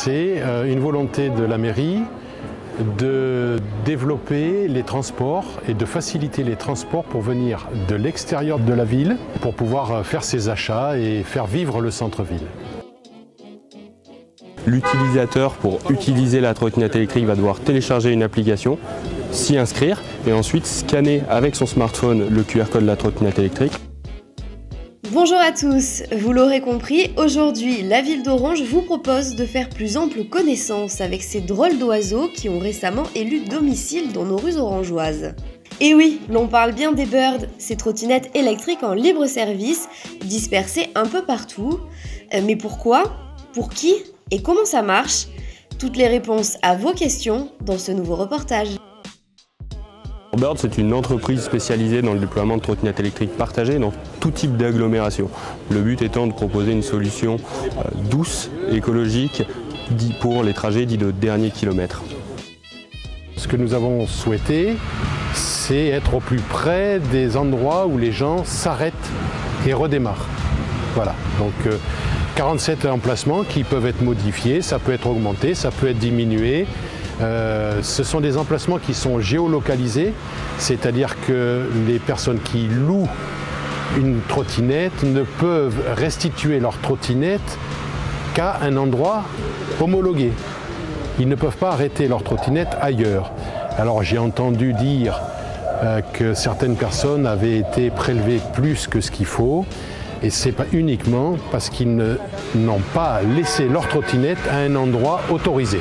c'est une volonté de la mairie de développer les transports et de faciliter les transports pour venir de l'extérieur de la ville pour pouvoir faire ses achats et faire vivre le centre-ville. L'utilisateur, pour utiliser la trottinette électrique, va devoir télécharger une application, s'y inscrire et ensuite scanner avec son smartphone le QR code de la trottinette électrique. Bonjour à tous, vous l'aurez compris, aujourd'hui la ville d'Orange vous propose de faire plus ample connaissance avec ces drôles d'oiseaux qui ont récemment élu domicile dans nos rues orangeoises. Et oui, l'on parle bien des Bird, ces trottinettes électriques en libre service, dispersées un peu partout. Mais pourquoi ? Pour qui ? Et comment ça marche ? Toutes les réponses à vos questions dans ce nouveau reportage. Bird, c'est une entreprise spécialisée dans le déploiement de trottinettes électriques partagées dans tout type d'agglomération. Le but étant de proposer une solution douce, écologique, pour les trajets dits de dernier kilomètre. Ce que nous avons souhaité, c'est être au plus près des endroits où les gens s'arrêtent et redémarrent. Voilà, donc 47 emplacements qui peuvent être modifiés, ça peut être augmenté, ça peut être diminué. Ce sont des emplacements qui sont géolocalisés, c'est-à-dire que les personnes qui louent une trottinette ne peuvent restituer leur trottinette qu'à un endroit homologué. Ils ne peuvent pas arrêter leur trottinette ailleurs. Alors j'ai entendu dire que certaines personnes avaient été prélevées plus que ce qu'il faut, et ce n'est pas uniquement parce qu'ils n'ont pas laissé leur trottinette à un endroit autorisé.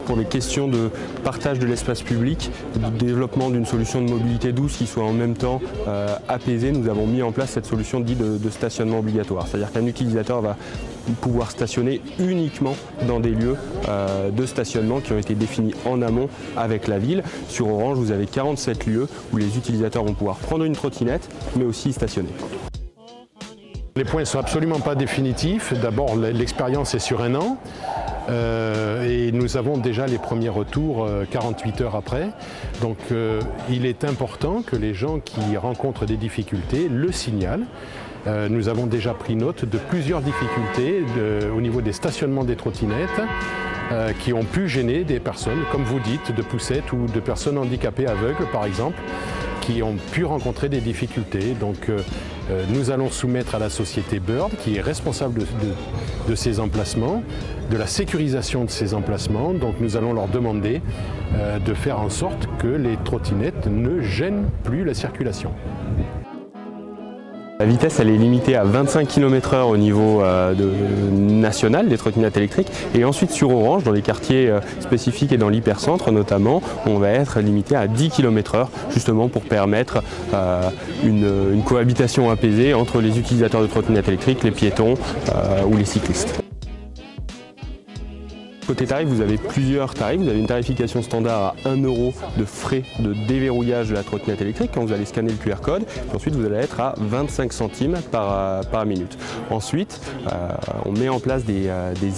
Pour les questions de partage de l'espace public, du développement d'une solution de mobilité douce qui soit en même temps apaisée, nous avons mis en place cette solution dite de stationnement obligatoire. C'est-à-dire qu'un utilisateur va pouvoir stationner uniquement dans des lieux de stationnement qui ont été définis en amont avec la ville. Sur Orange, vous avez 47 lieux où les utilisateurs vont pouvoir prendre une trottinette, mais aussi y stationner. Les points ne sont absolument pas définitifs. D'abord, l'expérience est sur un an. Et nous avons déjà les premiers retours 48 heures après. Donc il est important que les gens qui rencontrent des difficultés le signalent. Nous avons déjà pris note de plusieurs difficultés au niveau des stationnements des trottinettes qui ont pu gêner des personnes, comme vous dites, de poussettes ou de personnes handicapées aveugles par exemple, qui ont pu rencontrer des difficultés. Donc nous allons soumettre à la société Bird, qui est responsable de ces emplacements, de la sécurisation de ces emplacements. Donc nous allons leur demander de faire en sorte que les trottinettes ne gênent plus la circulation. La vitesse elle est limitée à 25 km/h au niveau national des trottinettes électriques, et ensuite sur Orange, dans les quartiers spécifiques et dans l'hypercentre notamment, on va être limité à 10 km/h justement pour permettre une cohabitation apaisée entre les utilisateurs de trottinettes électriques, les piétons ou les cyclistes. Côté tarif, vous avez plusieurs tarifs. Vous avez une tarification standard à 1 € de frais de déverrouillage de la trottinette électrique quand vous allez scanner le QR code. Puis ensuite, vous allez être à 25 centimes par minute. Ensuite, on met en place des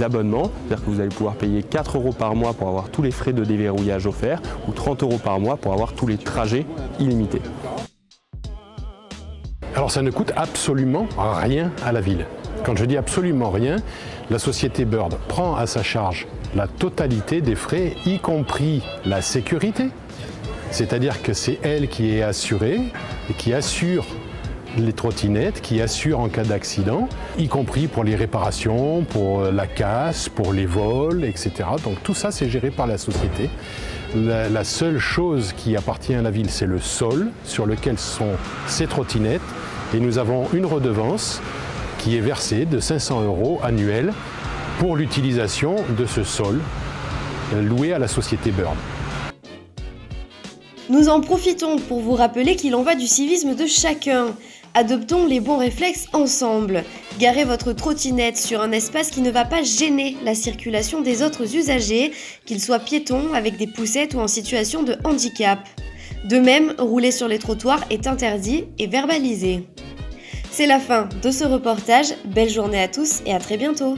abonnements. C'est-à-dire que vous allez pouvoir payer 4 € par mois pour avoir tous les frais de déverrouillage offerts ou 30 € par mois pour avoir tous les trajets illimités. Alors ça ne coûte absolument rien à la ville. Quand je dis absolument rien, la société Bird prend à sa charge la totalité des frais, y compris la sécurité. C'est-à-dire que c'est elle qui est assurée et qui assure les trottinettes, qui assure en cas d'accident, y compris pour les réparations, pour la casse, pour les vols, etc. Donc tout ça, c'est géré par la société. La seule chose qui appartient à la ville, c'est le sol sur lequel sont ces trottinettes. Et nous avons une redevance qui est versée de 500 € annuels pour l'utilisation de ce sol loué à la société Bird. Nous en profitons pour vous rappeler qu'il en va du civisme de chacun. Adoptons les bons réflexes ensemble. Garez votre trottinette sur un espace qui ne va pas gêner la circulation des autres usagers, qu'ils soient piétons, avec des poussettes ou en situation de handicap. De même, rouler sur les trottoirs est interdit et verbalisé. C'est la fin de ce reportage. Belle journée à tous et à très bientôt.